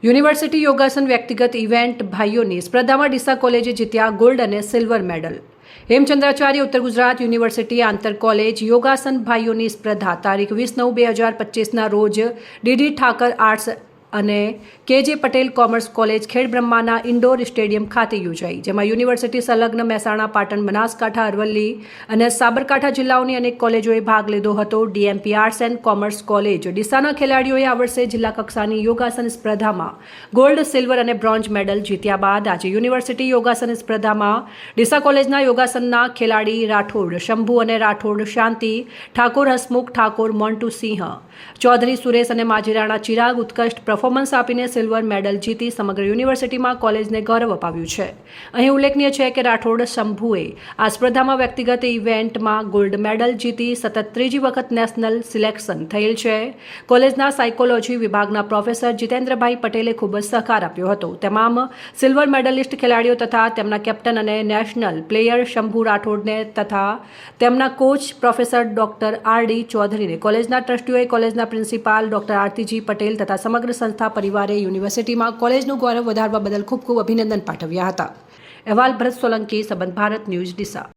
University યોગાસન વ્યક્તિગત event ભાઈઓની સ્પર્ધામાં ડીસા કોલેજે જીત્યા ગોલ્ડ અને સિલ્વર મેડલ. હેમચંદ્રાચાર્ય ઉત્તર ગુજરાત યુનિવર્સિટી આંતર કોલેજ યોગાસન ભાઈઓની સ્પર્ધા તારીખ 20/9/2025ના રોજ ડીડી ઠાકર આર્ટ્સ અને કેજે પટેલ કોમર્સ કોલેજ ખેડબ્રહ્માના ઇન્ડોર સ્ટેડિયમ ખાતે યોજાઈ, જેમાં યુનિવર્સિટી સંલગ્ન મહેસાણા, પાટણ, બનાસકાંઠા, અરવલ્લી અને સાબરકાંઠા જિલ્લાઓની અનેક કોલેજોએ ભાગ લીધો હતો. DMP arts and commerce college ડીસાના ખેલાડીઓએ આ વર્ષે જિલ્લા કક્ષાની યોગાસન સ્પર્ધામાં ગોલ્ડ, સિલ્વર અને બ્રોન્ઝ મેડલ જીત્યા બાદ આજે યુનિવર્સિટી યોગાસન સ્પર્ધામાં ડીસા કોલેજના યોગાસનના ખેલાડી રાઠોડ શંભુ અને રાઠોડ શાંતિ, ઠાકોર હસમુખ, ઠાકોર મોન્ટુ સિંહ, ચૌધરી સુરેશ અને માજીરાણા ચિરાગ ઉત્કૃષ્ટ પરફોર્મન્સ આપીને સિલ્વર મેડલ જીતી સમગ્ર યુનિવર્સિટીમાં કોલેજને ગૌરવ અપાવ્યું છે. અહીં ઉલ્લેખનીય છે કે રાઠોડ શંભુએ આ સ્પર્ધામાં વ્યક્તિગત ઇવેન્ટમાં ગોલ્ડ મેડલ જીતી સતત ત્રીજી વખત નેશનલ સિલેક્શન થયેલ છે. કોલેજના સાયકોલોજી વિભાગના પ્રોફેસર જીતેન્દ્રભાઈ પટેલે ખૂબ જ સહકાર આપ્યો હતો. તમામ સિલ્વર મેડલિસ્ટ ખેલાડીઓ તથા તેમના કેપ્ટન અને નેશનલ પ્લેયર શંભુ રાઠોડને તથા તેમના કોચ પ્રોફેસર ડોક્ટર આર.ડી. ચૌધરીને કોલેજના ટ્રસ્ટીઓએ, કોલેજના પ્રિન્સિપાલ ડોક્ટર આરતીજી પટેલ તથા સમગ્ર સંસ્થા પરિવારે યુનિવર્સિટીમાં કોલેજનું ગૌરવ વધારવા બદલ ખૂબ ખૂબ અભિનંદન પાઠવ્યા હતા. અહેવાલ ભરત સોલંકી, સંબંધ ભારત ન્યૂઝ, ડીસા.